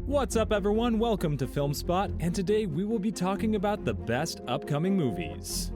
What's up everyone, welcome to FilmSpot, and today we will be talking about the best upcoming movies.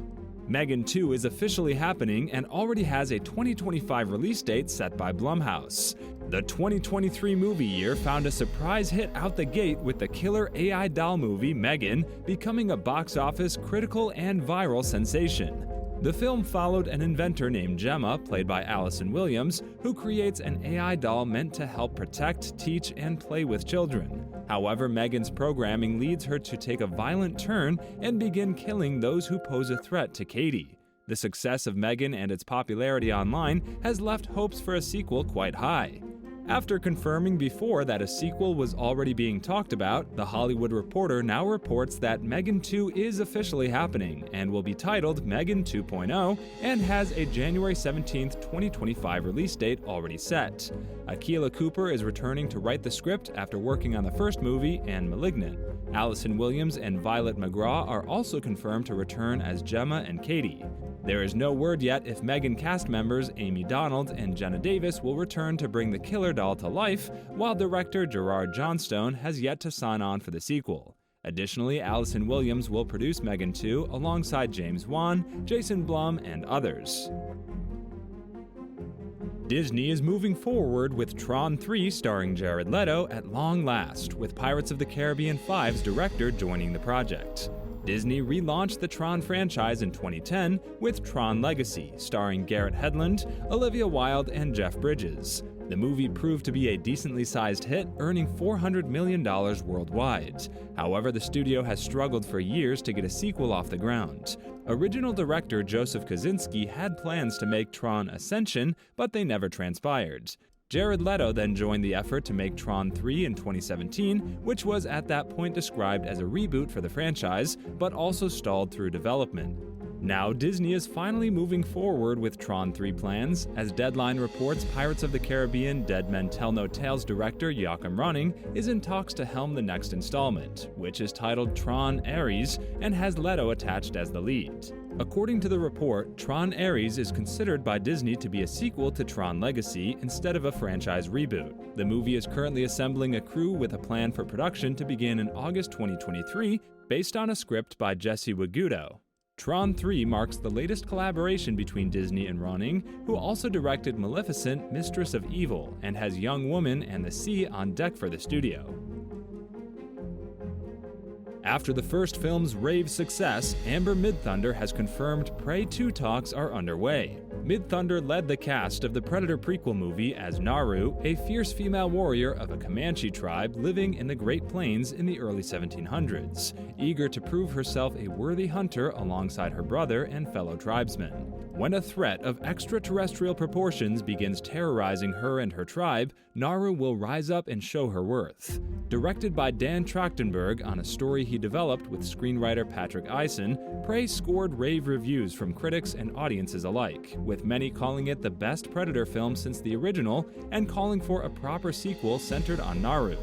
M3Gan 2 is officially happening and already has a 2025 release date set by Blumhouse. The 2023 movie year found a surprise hit out the gate with the killer AI doll movie M3Gan becoming a box office, critical, and viral sensation. The film followed an inventor named Gemma, played by Allison Williams, who creates an AI doll meant to help protect, teach, and play with children. However, M3Gan's programming leads her to take a violent turn and begin killing those who pose a threat to Katie. The success of M3Gan and its popularity online has left hopes for a sequel quite high. After confirming before that a sequel was already being talked about, The Hollywood Reporter now reports that M3Gan 2 is officially happening and will be titled M3Gan 2.0 and has a January 17, 2025 release date already set. Akilah Cooper is returning to write the script after working on the first movie and *Malignant*. Allison Williams and Violet McGraw are also confirmed to return as Gemma and Katie. There is no word yet if M3Gan cast members Amy Donald and Jenna Davis will return to bring the killer doll to life, while director Gerard Johnstone has yet to sign on for the sequel. Additionally, Allison Williams will produce M3Gan 2 alongside James Wan, Jason Blum, and others. Disney is moving forward with Tron 3 starring Jared Leto at long last, with Pirates of the Caribbean 5's director joining the project. Disney relaunched the Tron franchise in 2010 with Tron Legacy, starring Garrett Hedlund, Olivia Wilde, and Jeff Bridges. The movie proved to be a decently sized hit, earning $400 million worldwide. However, the studio has struggled for years to get a sequel off the ground. Original director Joseph Kosinski had plans to make Tron Ascension, but they never transpired. Jared Leto then joined the effort to make Tron 3 in 2017, which was at that point described as a reboot for the franchise, but also stalled through development. Now, Disney is finally moving forward with Tron 3 plans, as Deadline reports Pirates of the Caribbean Dead Men Tell No Tales director Joachim Ronning is in talks to helm the next installment, which is titled Tron Ares and has Leto attached as the lead. According to the report, Tron Ares is considered by Disney to be a sequel to Tron Legacy instead of a franchise reboot. The movie is currently assembling a crew with a plan for production to begin in August 2023, based on a script by Jesse Wagudo. Tron 3 marks the latest collaboration between Disney and Ronning, who also directed Maleficent, Mistress of Evil, and has Young Woman and the Sea on deck for the studio. After the first film's rave success, Amber Midthunder has confirmed Prey 2 talks are underway. Midthunder led the cast of the Predator prequel movie as Naru, a fierce female warrior of a Comanche tribe living in the Great Plains in the early 1700s, eager to prove herself a worthy hunter alongside her brother and fellow tribesmen. When a threat of extraterrestrial proportions begins terrorizing her and her tribe, Naru will rise up and show her worth. Directed by Dan Trachtenberg on a story he developed with screenwriter Patrick Eisen, Prey scored rave reviews from critics and audiences alike, with many calling it the best Predator film since the original and calling for a proper sequel centered on Naru.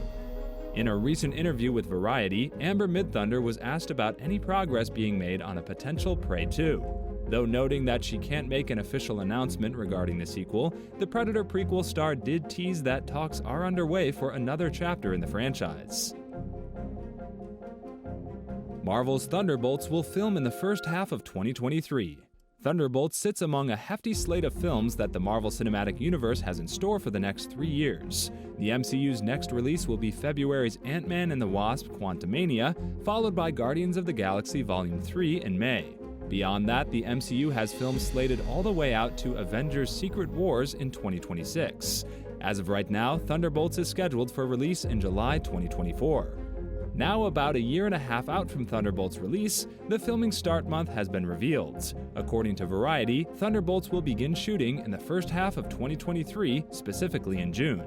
In a recent interview with Variety, Amber Midthunder was asked about any progress being made on a potential Prey 2. Though noting that she can't make an official announcement regarding the sequel, the Predator prequel star did tease that talks are underway for another chapter in the franchise. Marvel's Thunderbolts will film in the first half of 2023. Thunderbolts sits among a hefty slate of films that the Marvel Cinematic Universe has in store for the next 3 years. The MCU's next release will be February's Ant-Man and the Wasp: Quantumania, followed by Guardians of the Galaxy Volume 3 in May. Beyond that, the MCU has films slated all the way out to Avengers: Secret Wars in 2026. As of right now, Thunderbolts is scheduled for release in July 2024. Now about a year and a half out from Thunderbolts' release, the filming start month has been revealed. According to Variety, Thunderbolts will begin shooting in the first half of 2023, specifically in June.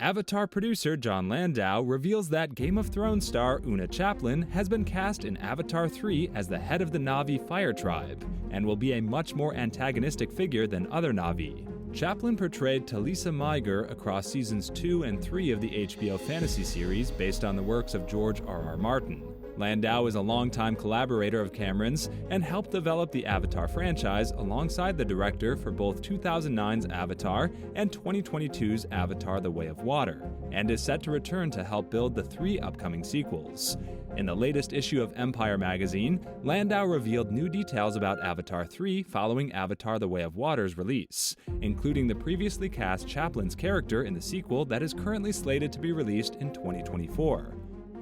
Avatar producer John Landau reveals that Game of Thrones star Una Chaplin has been cast in Avatar 3 as the head of the Na'vi fire tribe, and will be a much more antagonistic figure than other Na'vi. Chaplin portrayed Talisa Meiger across seasons 2 and 3 of the HBO fantasy series based on the works of George R.R. Martin. Landau is a longtime collaborator of Cameron's and helped develop the Avatar franchise alongside the director for both 2009's Avatar and 2022's Avatar: The Way of Water, and is set to return to help build the 3 upcoming sequels. In the latest issue of Empire magazine, Landau revealed new details about Avatar 3 following Avatar: The Way of Water's release, including the previously cast Chaplin's character in the sequel that is currently slated to be released in 2024.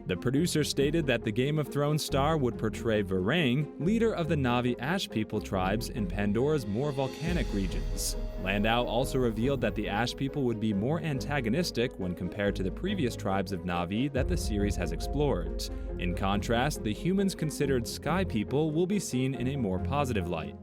The producer stated that the Game of Thrones star would portray Varang, leader of the Na'vi Ash People tribes in Pandora's more volcanic regions. Landau also revealed that the Ash People would be more antagonistic when compared to the previous tribes of Na'vi that the series has explored. In contrast, the humans considered Sky People will be seen in a more positive light.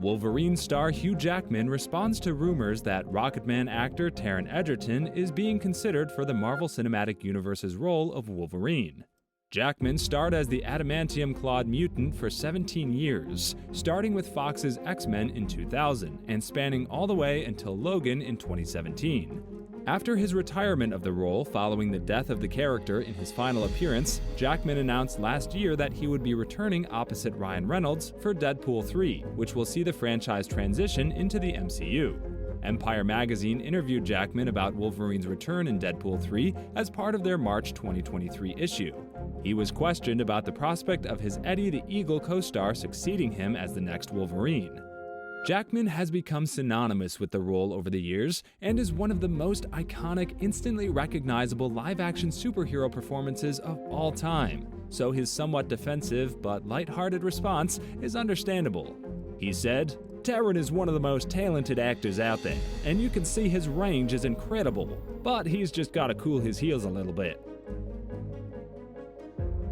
Wolverine star Hugh Jackman responds to rumors that Rocketman actor Taron Egerton is being considered for the Marvel Cinematic Universe's role of Wolverine. Jackman starred as the adamantium-clawed mutant for 17 years, starting with Fox's X-Men in 2000 and spanning all the way until Logan in 2017. After his retirement of the role following the death of the character in his final appearance, Jackman announced last year that he would be returning opposite Ryan Reynolds for Deadpool 3, which will see the franchise transition into the MCU. Empire magazine interviewed Jackman about Wolverine's return in Deadpool 3 as part of their March 2023 issue. He was questioned about the prospect of his Eddie the Eagle co-star succeeding him as the next Wolverine. Jackman has become synonymous with the role over the years and is one of the most iconic, instantly recognizable live-action superhero performances of all time, so his somewhat defensive but lighthearted response is understandable. He said, "Taron is one of the most talented actors out there, and you can see his range is incredible, but he's just got to cool his heels a little bit."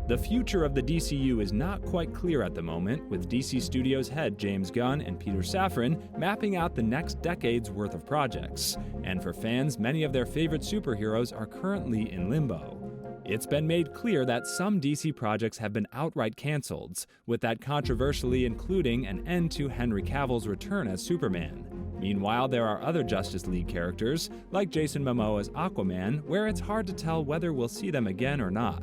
The future of the DCU is not quite clear at the moment, with DC Studios head James Gunn and Peter Safran mapping out the next decade's worth of projects. And for fans, many of their favorite superheroes are currently in limbo. It's been made clear that some DC projects have been outright canceled, with that controversially including an end to Henry Cavill's return as Superman. Meanwhile, there are other Justice League characters, like Jason Momoa's Aquaman, where it's hard to tell whether we'll see them again or not.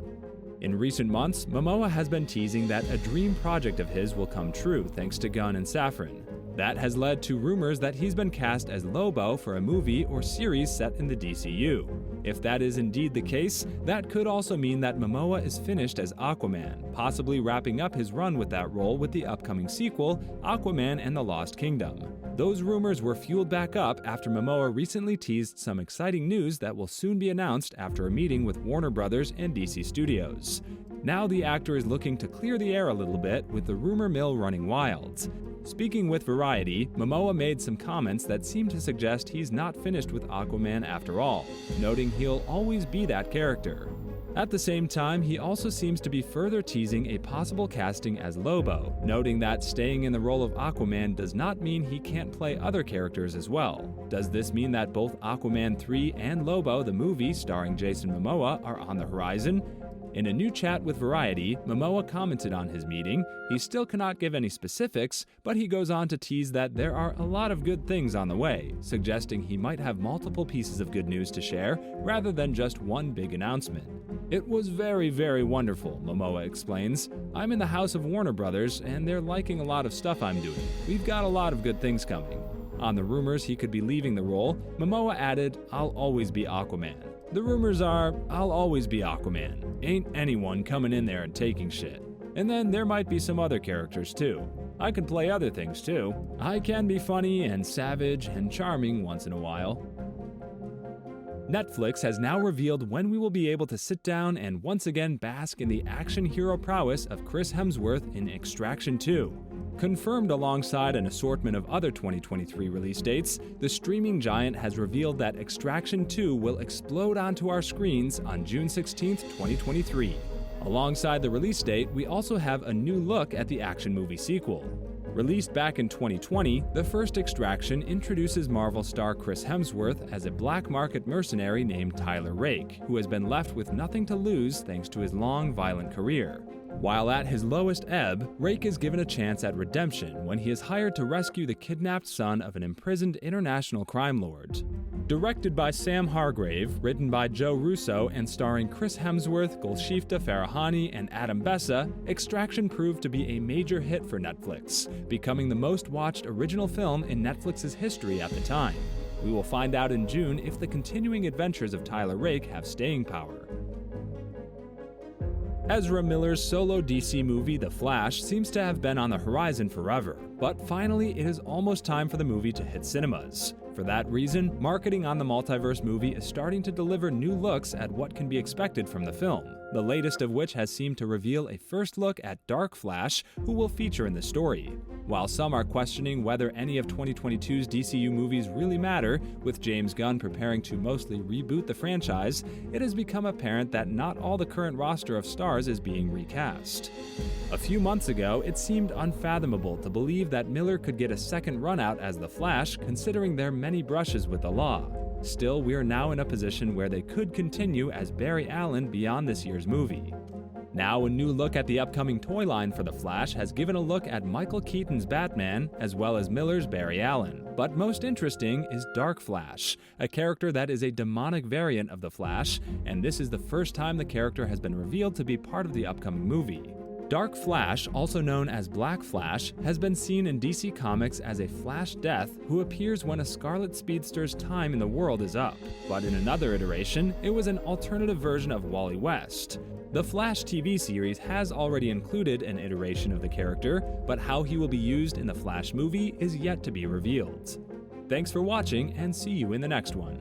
In recent months, Momoa has been teasing that a dream project of his will come true thanks to Gunn and Safran. That has led to rumors that he's been cast as Lobo for a movie or series set in the DCU. If that is indeed the case, that could also mean that Momoa is finished as Aquaman, possibly wrapping up his run with that role with the upcoming sequel, Aquaman and the Lost Kingdom. Those rumors were fueled back up after Momoa recently teased some exciting news that will soon be announced after a meeting with Warner Brothers and DC Studios. Now the actor is looking to clear the air a little bit with the rumor mill running wild. Speaking with Variety, Momoa made some comments that seem to suggest he's not finished with Aquaman after all, noting he'll always be that character. At the same time, he also seems to be further teasing a possible casting as Lobo, noting that staying in the role of Aquaman does not mean he can't play other characters as well. Does this mean that both Aquaman 3 and Lobo, the movie starring Jason Momoa, are on the horizon? In a new chat with Variety, Momoa commented on his meeting. He still cannot give any specifics, but he goes on to tease that there are a lot of good things on the way, suggesting he might have multiple pieces of good news to share rather than just one big announcement. "It was very, very wonderful," Momoa explains. "I'm in the house of Warner Brothers, and they're liking a lot of stuff I'm doing. We've got a lot of good things coming." On the rumors he could be leaving the role, Momoa added, "I'll always be Aquaman. The rumors are, I'll always be Aquaman. Ain't anyone coming in there and taking shit. And then there might be some other characters too. I can play other things too. I can be funny and savage and charming once in a while." Netflix has now revealed when we will be able to sit down and once again bask in the action hero prowess of Chris Hemsworth in Extraction 2. Confirmed alongside an assortment of other 2023 release dates, the streaming giant has revealed that Extraction 2 will explode onto our screens on June 16, 2023. Alongside the release date, we also have a new look at the action movie sequel. Released back in 2020, the first Extraction introduces Marvel star Chris Hemsworth as a black market mercenary named Tyler Rake, who has been left with nothing to lose thanks to his long, violent career. While at his lowest ebb, Rake is given a chance at redemption when he is hired to rescue the kidnapped son of an imprisoned international crime lord. Directed by Sam Hargrave, written by Joe Russo, and starring Chris Hemsworth, Golshifteh Farahani, and Adam Bessa, Extraction proved to be a major hit for Netflix, becoming the most watched original film in Netflix's history at the time. We will find out in June if the continuing adventures of Tyler Rake have staying power. Ezra Miller's solo DC movie The Flash seems to have been on the horizon forever, but finally it is almost time for the movie to hit cinemas. For that reason, marketing on the multiverse movie is starting to deliver new looks at what can be expected from the film, the latest of which has seemed to reveal a first look at Dark Flash, who will feature in the story. While some are questioning whether any of 2022's DCU movies really matter, with James Gunn preparing to mostly reboot the franchise, it has become apparent that not all the current roster of stars is being recast. A few months ago, it seemed unfathomable to believe that Miller could get a second run out as the Flash, considering their many brushes with the law. Still, we are now in a position where they could continue as Barry Allen beyond this year's movie. Now, a new look at the upcoming toy line for The Flash has given a look at Michael Keaton's Batman, as well as Miller's Barry Allen. But most interesting is Dark Flash, a character that is a demonic variant of The Flash, and this is the first time the character has been revealed to be part of the upcoming movie. Dark Flash, also known as Black Flash, has been seen in DC Comics as a Flash Death who appears when a Scarlet Speedster's time in the world is up. But in another iteration, it was an alternative version of Wally West. The Flash TV series has already included an iteration of the character, but how he will be used in the Flash movie is yet to be revealed. Thanks for watching, and see you in the next one.